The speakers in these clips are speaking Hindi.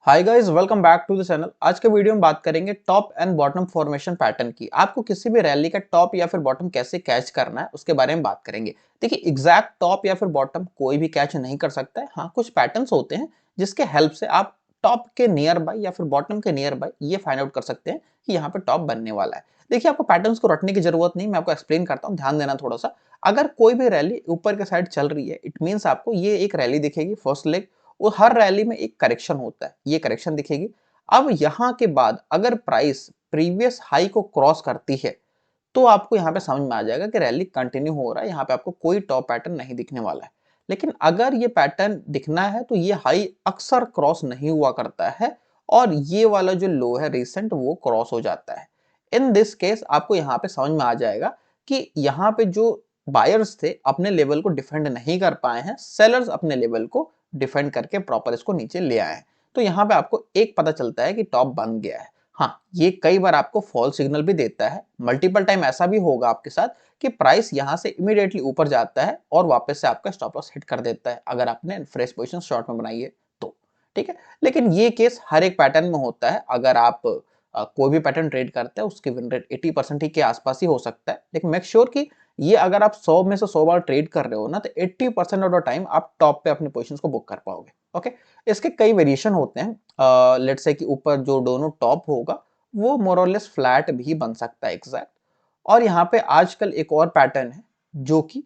Hi guys, welcome back to the channel. आज के वीडियो में बात करेंगे top and bottom formation pattern की। आपको किसी भी रैली का टॉप या फिर बॉटम कैसे कैच करना है उसके बारे में बात करेंगे। देखिए, एग्जैक्ट टॉप या फिर बॉटम कोई भी कैच नहीं कर सकता है। हाँ, कुछ पैटर्न्स होते हैं जिसके हेल्प से आप टॉप के नियर बाय या फिर बॉटम के नियर बाय ये फाइंड आउट कर सकते हैं कि यहाँ पे टॉप बनने वाला है। देखिए, आपको पैटर्न्स को रटने की जरूरत नहीं, मैं आपको एक्सप्लेन करता हूँ, ध्यान देना थोड़ा सा। अगर कोई भी रैली ऊपर के साइड चल रही है, इट मीन्स आपको ये एक रैली दिखेगी फर्स्ट लेग। वो हर रैली में एक करेक्शन होता है, ये करेक्शन दिखेगी। अब यहां के बाद अगर प्राइस प्रीवियस हाई को क्रॉस करती है तो आपको यहां पे समझ में आ जाएगा कि रैली कंटिन्यू हो रहा है, यहां पे आपको कोई टॉप पैटर्न नहीं दिखने वाला है। लेकिन अगर ये पैटर्न दिखना है तो ये हाई अक्सर क्रॉस नहीं हुआ करता है और ये वाला जो लो है रिसेंट वो क्रॉस हो जाता है। इन दिस केस आपको यहाँ पे समझ में आ जाएगा कि यहाँ पे जो बायर्स थे अपने लेवल को डिफेंड नहीं कर पाए हैं, सेलर्स अपने लेवल को डिफेंड करके प्रॉपर इसको नीचे ले आए हैं। तो यहाँ पे आपको एक पता चलता है कि टॉप बन गया है। हाँ, ये कई बार आपको फॉल्स सिग्नल भी देता है। मल्टीपल टाइम ऐसा भी होगा आपके साथ कि प्राइस यहाँ से इमीडिएटली ऊपर जाता है और वापस से आपका स्टॉप लॉस हिट कर देता है अगर आपने फ्रेश पोजीशन शॉर्ट में बनाई है तो। ठीक है, लेकिन ये केस हर एक पैटर्न में होता है। अगर आप कोई भी पैटर्न ट्रेड करते हैं उसकी विन रेट 80% ही के आसपास ही हो सकता है, लेकिन मेक श्योर कि ये अगर आप 100 में से 100 बार ट्रेड कर रहे हो ना तो 80% ऑफ द टाइम आप टॉप पे अपनी पोजीशंस को बुक कर पाओगे। ओके, इसके कई वेरिएशन होते हैं। लेट्स से कि ऊपर जो दोनों टॉप होगा वो मोर और लेस फ्लैट भी बन सकता है एग्जैक्ट। और यहाँ पे आजकल एक और पैटर्न है जो कि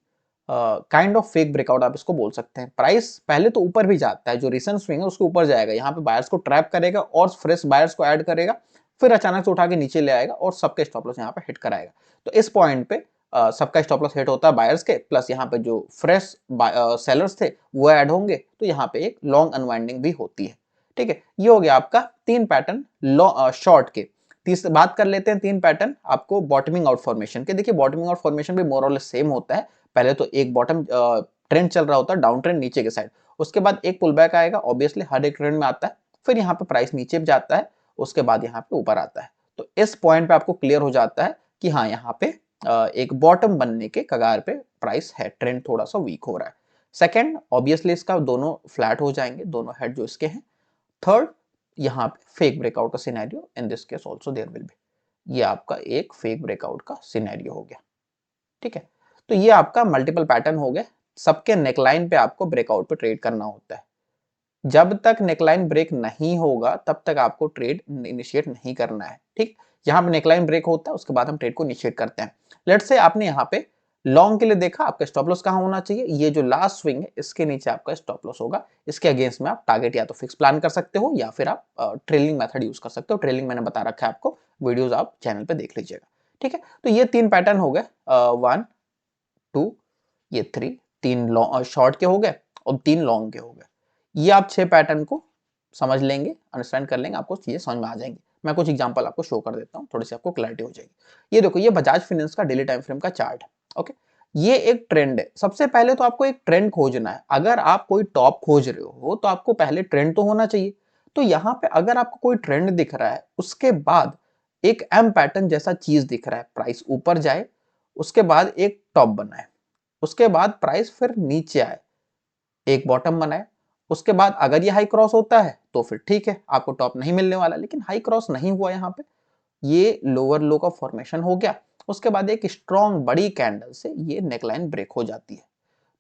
काइंड ऑफ फेक ब्रेकआउट आप इसको बोल सकते हैं। प्राइस पहले तो ऊपर भी जाता है, जो रिसेंट स्विंग है उसके ऊपर जाएगा, यहाँ पे बायर्स को ट्रैप करेगा और फ्रेश बायर्स को ऐड करेगा, फिर अचानक से उठा के नीचे ले आएगा और सबके स्टॉप लॉस यहाँ पे हिट कराएगा। तो इस पॉइंट पे सबका स्टॉप लॉस हिट होता है बायर्स के, प्लस यहाँ पे जो फ्रेश सेलर्स थे वो ऐड होंगे, तो यहाँ पे एक लॉन्ग अनवाइंडिंग भी होती है। ठीक है, ये हो गया आपका तीन पैटर्न शॉर्ट के। तीसरी बात कर लेते हैं तीन पैटर्न आपको बॉटमिंग आउट फॉर्मेशन के। देखिए, बॉटमिंग आउट फॉर्मेशन भी मोर और लेस सेम होता है। पहले तो एक बॉटम ट्रेंड चल रहा होता है, डाउन ट्रेंड नीचे के साइड, उसके बाद एक पुल बैक आएगा, ऑब्वियसली हर एक ट्रेंड में आता है। फिर यहाँ पे प्राइस नीचे भी जाता है, उसके बाद यहाँ पे ऊपर आता है। तो इस पॉइंट पे आपको क्लियर हो जाता है कि हाँ, यहाँ पे एक बॉटम बनने के कगार पे प्राइस है, ट्रेंड थोड़ा सा वीक हो रहा है। सेकेंड, ऑब्वियसली इसका दोनों फ्लैट हो जाएंगे, दोनों हेड जो इसके हैं। थर्ड, यहाँ पे फेक ब्रेकआउट का scenario, in this case also there will be. ये आपका एक फेक ब्रेकआउट का सिनेरियो हो गया। ठीक है, तो ये आपका मल्टीपल पैटर्न हो गया। सबके नेकलाइन पे आपको ब्रेकआउट पे ट्रेड करना होता है। जब तक नेकलाइन ब्रेक नहीं होगा तब तक आपको ट्रेड इनिशिएट नहीं करना है। ठीक, यहाँ पे नेकलाइन ब्रेक होता है उसके बाद हम ट्रेड को इनिशिएट करते हैं। लेट्स से आपने यहाँ पे लॉन्ग के लिए देखा, आपका स्टॉप लॉस कहाँ होना चाहिए, ये जो लास्ट स्विंग है इसके नीचे आपका स्टॉप लॉस होगा। इसके अगेंस्ट में आप टारगेट या तो फिक्स प्लान कर सकते हो या फिर आप ट्रेलिंग मेथड यूज कर सकते हो। ट्रेलिंग मैंने बता रखा है आपको, वीडियोज आप चैनल पे देख लीजिएगा। ठीक है, तो ये तीन पैटर्न हो गए, 1 2, ये 3, तीन शॉर्ट के हो गए और तीन लॉन्ग के हो गए। ये आप 6 पैटर्न को समझ लेंगे, अंडरस्टैंड कर लेंगे, आपको चीजें समझ में आ जाएंगी। मैं कुछ एग्जांपल आपको शो कर देता हूँ, थोड़ी सी आपको क्लैरिटी हो जाएगी। ये देखो, ये बजाज फाइनेंस का डेली टाइम फ्रेम का चार्ट है। ओके, ये एक ट्रेंड है। सबसे पहले तो आपको एक ट्रेंड खोजना है। अगर आप कोई टॉप खोज रहे हो तो आपको पहले ट्रेंड तो होना चाहिए। तो यहाँ पे अगर आपको कोई ट्रेंड दिख रहा है, उसके बाद एक एम पैटर्न जैसा चीज दिख रहा है, प्राइस ऊपर जाए, उसके बाद एक टॉप बनाए, उसके बाद प्राइस फिर नीचे आए, एक बॉटम बनाए, उसके बाद अगर ये हाई क्रॉस होता है तो फिर ठीक है, आपको टॉप नहीं मिलने वाला। लेकिन हाई क्रॉस नहीं हुआ यहाँ पे, ये लोअर लो का फॉर्मेशन हो गया। उसके बाद एक स्ट्रॉन्ग बड़ी कैंडल से ये नेकलाइन ब्रेक हो जाती है।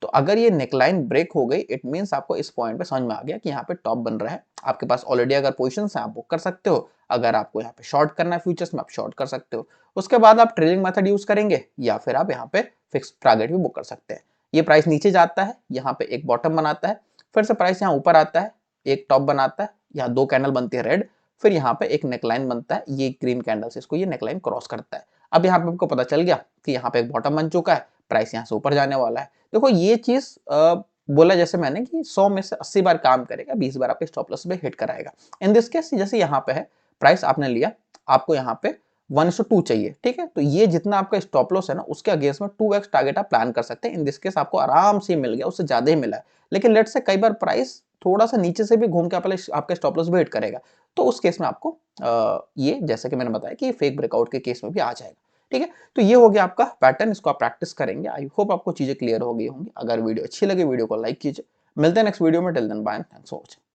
तो अगर ये नेकलाइन ब्रेक हो गई, इट मींस आपको इस पॉइंट पे समझ में आ गया कि यहाँ पे टॉप बन रहा है। आपके पास ऑलरेडी अगर पोजीशन है आप बुक कर सकते हो। अगर आपको यहाँ पे शॉर्ट करना है फ्यूचर्स में, आप शॉर्ट कर सकते हो। उसके बाद आप ट्रेलिंग मेथड यूज करेंगे या फिर आप यहाँ पे फिक्स टारगेट भी बुक कर सकते हैं। ये प्राइस नीचे जाता है, यहाँ पे एक बॉटम बनाता है, फिर से प्राइस यहाँ ऊपर आता है, एक टॉप बनाता है, यहाँ दो कैंडल बनती है रेड, फिर यहाँ पे एक नेकलाइन बनता है, ये ग्रीन कैंडल से इसको ये नेकलाइन क्रॉस करता है। अब यहाँ पे आपको पता चल गया कि यहाँ पे एक बॉटम बन चुका है, प्राइस यहाँ से ऊपर जाने वाला है। देखो, ये चीज बोला जैसे मैंने कि 100 में से 80 बार काम करेगा, 20 बार आपके स्टॉप लॉस पे हिट कराएगा। इन दिस केस जैसे यहाँ पे है, प्राइस आपने लिया, आपको यहाँ पे 1:2 चाहिए। ठीक है, तो ये जितना आपका स्टॉप लॉस है ना, उसके अगेंस्ट में 2x टारगेट आप प्लान कर सकते हैं। इन दिस केस आपको आराम से मिल गया, उससे ज्यादा ही मिला है। लेकिन लेट से कई बार प्राइस थोड़ा सा नीचे से भी घूम के आपका स्टॉप लॉस भी हिट करेगा, तो उस केस में आपको ये जैसे कि मैंने बताया कि फेक ब्रेकआउट के केस में भी आ जाएगा। ठीक है, तो ये हो गया आपका पैटर्न, इसको आप प्रैक्टिस करेंगे। आई होप आपको चीजें क्लियर हो गई होंगी। अगर वीडियो अच्छी लगी, वीडियो को लाइक कीजिए। मिलते हैं नेक्स्ट वीडियो में, till then bye, thanks for watching.